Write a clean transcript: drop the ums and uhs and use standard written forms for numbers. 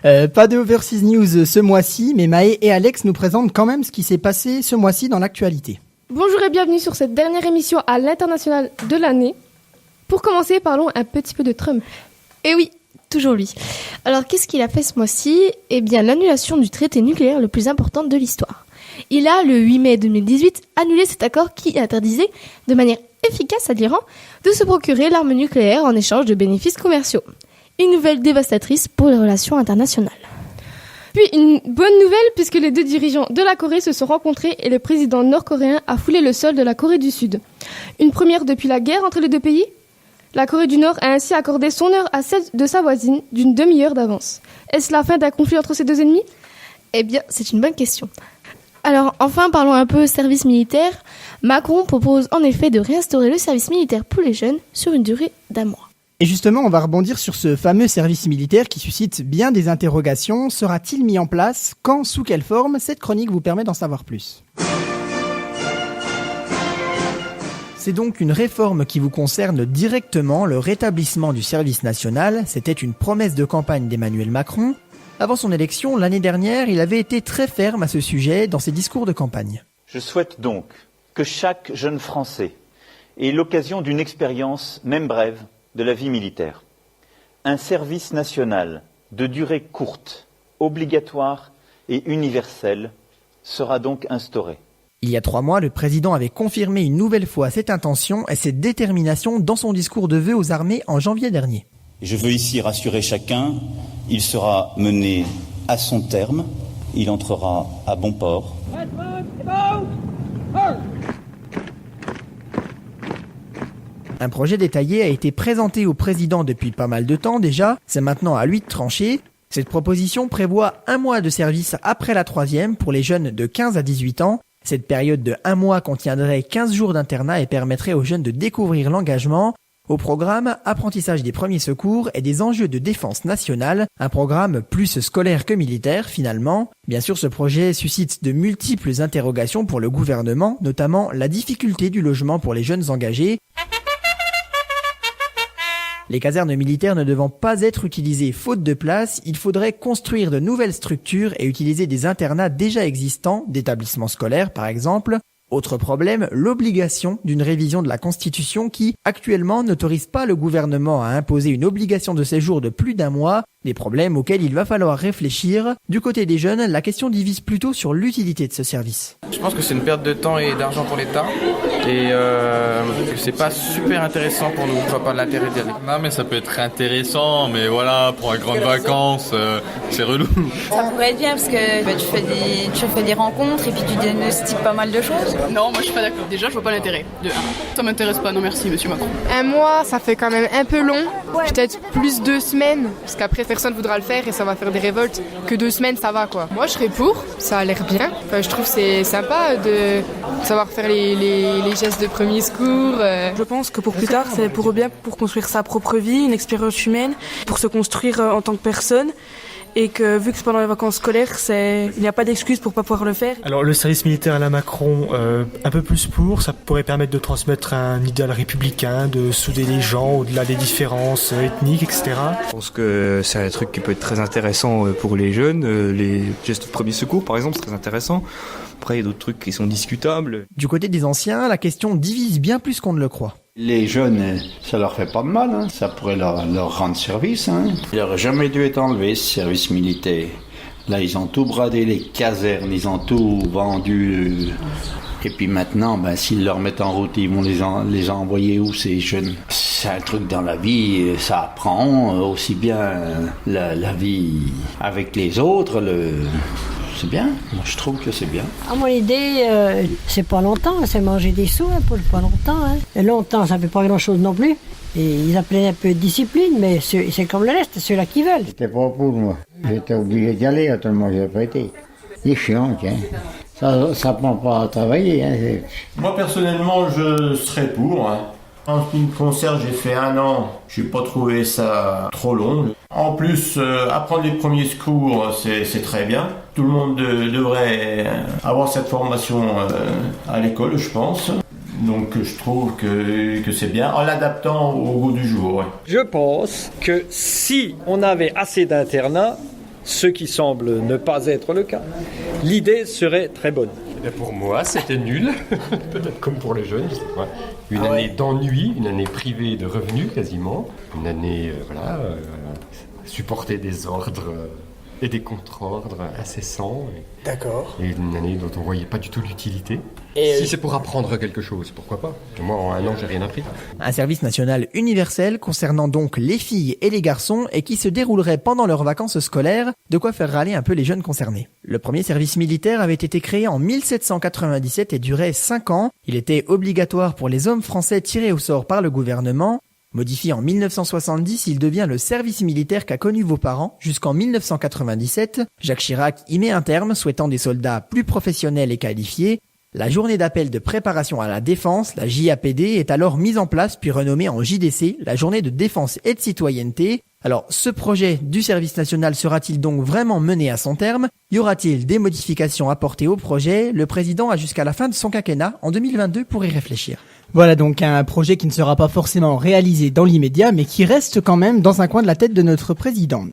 Pas de Overseas News ce mois-ci, mais Maë et Alex nous présentent quand même ce qui s'est passé ce mois-ci dans l'actualité. Bonjour et bienvenue sur cette dernière émission à l'international de l'année. Pour commencer, parlons un petit peu de Trump. Eh oui, toujours lui. Alors qu'est-ce qu'il a fait ce mois-ci ? Eh bien l'annulation du traité nucléaire le plus important de l'histoire. Il a, le 8 mai 2018, annulé cet accord qui interdisait de manière efficace à l'Iran de se procurer l'arme nucléaire en échange de bénéfices commerciaux. Une nouvelle dévastatrice pour les relations internationales. Puis une bonne nouvelle puisque les deux dirigeants de la Corée se sont rencontrés et le président nord-coréen a foulé le sol de la Corée du Sud. Une première depuis la guerre entre les deux pays. La Corée du Nord a ainsi accordé son heure à celle de sa voisine d'une demi-heure d'avance. Est-ce la fin d'un conflit entre ces deux ennemis ? Eh bien, c'est une bonne question. Alors, enfin, parlons un peu service militaire. Macron propose en effet de réinstaurer le service militaire pour les jeunes sur une durée d'1 mois. Et justement, on va rebondir sur ce fameux service militaire qui suscite bien des interrogations. Sera-t-il mis en place ? Quand ? Sous quelle forme ? Cette chronique vous permet d'en savoir plus. C'est donc une réforme qui vous concerne directement, le rétablissement du service national. C'était une promesse de campagne d'Emmanuel Macron. Avant son élection, l'année dernière, il avait été très ferme à ce sujet dans ses discours de campagne. Je souhaite donc que chaque jeune Français ait l'occasion d'une expérience, même brève, de la vie militaire. Un service national de durée courte, obligatoire et universel sera donc instauré. Il y a 3 mois, le président avait confirmé une nouvelle fois cette intention et cette détermination dans son discours de vœux aux armées en janvier dernier. Je veux ici rassurer chacun, il sera mené à son terme, il entrera à bon port. Un projet détaillé a été présenté au président depuis pas mal de temps déjà, c'est maintenant à lui de trancher. Cette proposition prévoit 1 mois de service après la 3e pour les jeunes de 15 à 18 ans. Cette période de 1 mois contiendrait 15 jours d'internat et permettrait aux jeunes de découvrir l'engagement. Au programme, apprentissage des premiers secours et des enjeux de défense nationale, un programme plus scolaire que militaire finalement. Bien sûr, ce projet suscite de multiples interrogations pour le gouvernement, notamment la difficulté du logement pour les jeunes engagés. Les casernes militaires ne devant pas être utilisées faute de place, il faudrait construire de nouvelles structures et utiliser des internats déjà existants, d'établissements scolaires par exemple. Autre problème, l'obligation d'une révision de la Constitution qui, actuellement, n'autorise pas le gouvernement à imposer une obligation de séjour de plus d'1 mois, des problèmes auxquels il va falloir réfléchir. Du côté des jeunes, la question divise plutôt sur l'utilité de ce service. Je pense que c'est une perte de temps et d'argent pour l'État et que c'est pas super intéressant pour nous, je vois pas l'intérêt d'y aller. Non mais ça peut être intéressant, mais voilà, pour les grandes vacances, c'est relou. Ça pourrait être bien parce que tu fais des rencontres et puis tu diagnostiques pas mal de choses. Non, moi je suis pas d'accord. Déjà, je vois pas l'intérêt de 1. Ça m'intéresse pas, non merci, monsieur Macron. 1 mois, ça fait quand même un peu long. Peut-être plus 2 semaines, parce qu'après personne voudra le faire et ça va faire des révoltes. Que 2 semaines, ça va quoi. Moi, je serais pour, ça a l'air bien. Enfin, je trouve que c'est sympa de savoir faire les gestes de premier secours. Je pense que pour plus tard, c'est pour construire sa propre vie, une expérience humaine, pour se construire en tant que personne. Et que vu que c'est pendant les vacances scolaires, il n'y a pas d'excuse pour pas pouvoir le faire. Alors le service militaire à la Macron, un peu plus pour, ça pourrait permettre de transmettre un idéal républicain, de souder les gens au-delà des différences ethniques, etc. Je pense que c'est un truc qui peut être très intéressant pour les jeunes, les gestes de premier secours par exemple, c'est très intéressant. Après il y a d'autres trucs qui sont discutables. Du côté des anciens, la question divise bien plus qu'on ne le croit. Les jeunes, ça leur fait pas de mal, hein. Ça pourrait leur rendre service. Hein. Il n'aurait jamais dû être enlevé, ce service militaire. Là, ils ont tout bradé, les casernes, ils ont tout vendu. Et puis maintenant, s'ils leur mettent en route, ils vont les envoyer où, ces jeunes ? C'est un truc dans la vie, ça apprend aussi bien la vie avec les autres, c'est bien, moi je trouve que c'est bien. À mon idée, c'est pas longtemps, c'est manger des sous pour pas longtemps. Hein. Et longtemps, ça fait pas grand chose non plus. Et ils appelaient un peu de discipline, mais c'est comme le reste, ceux-là qui veulent. C'était pas pour moi. J'étais obligé d'y aller, autrement j'avais pas été. C'est chiant, tiens. Ça prend pas à travailler. Hein. Moi personnellement, je serais pour. Hein. En ce qui me concerne, j'ai fait 1 an. Je n'ai pas trouvé ça trop long. En plus, apprendre les premiers secours, c'est très bien. Tout le monde devrait avoir cette formation à l'école, je pense. Donc je trouve que c'est bien, en l'adaptant au goût du jour. Ouais. Je pense que si on avait assez d'internats, ce qui semble ne pas être le cas. L'idée serait très bonne. Pour moi, c'était nul, peut-être comme pour les jeunes, je sais pas. Une année d'ennui, une année privée de revenus quasiment, une année, supporter des ordres et des contre-ordres incessants. D'accord. Et une année dont on voyait pas du tout l'utilité. Et si c'est pour apprendre quelque chose, pourquoi pas? Moi, en un an, j'ai rien appris. Un service national universel concernant donc les filles et les garçons et qui se déroulerait pendant leurs vacances scolaires, de quoi faire râler un peu les jeunes concernés. Le premier service militaire avait été créé en 1797 et durait 5 ans. Il était obligatoire pour les hommes français tirés au sort par le gouvernement. Modifié en 1970, il devient le service militaire qu'a connu vos parents jusqu'en 1997. Jacques Chirac y met un terme, souhaitant des soldats plus professionnels et qualifiés. La journée d'appel de préparation à la défense, la JAPD, est alors mise en place puis renommée en JDC, la journée de défense et de citoyenneté. Alors, ce projet du service national sera-t-il donc vraiment mené à son terme? Y aura-t-il des modifications apportées au projet? Le président a jusqu'à la fin de son quinquennat, en 2022, pour y réfléchir. Voilà donc un projet qui ne sera pas forcément réalisé dans l'immédiat, mais qui reste quand même dans un coin de la tête de notre président.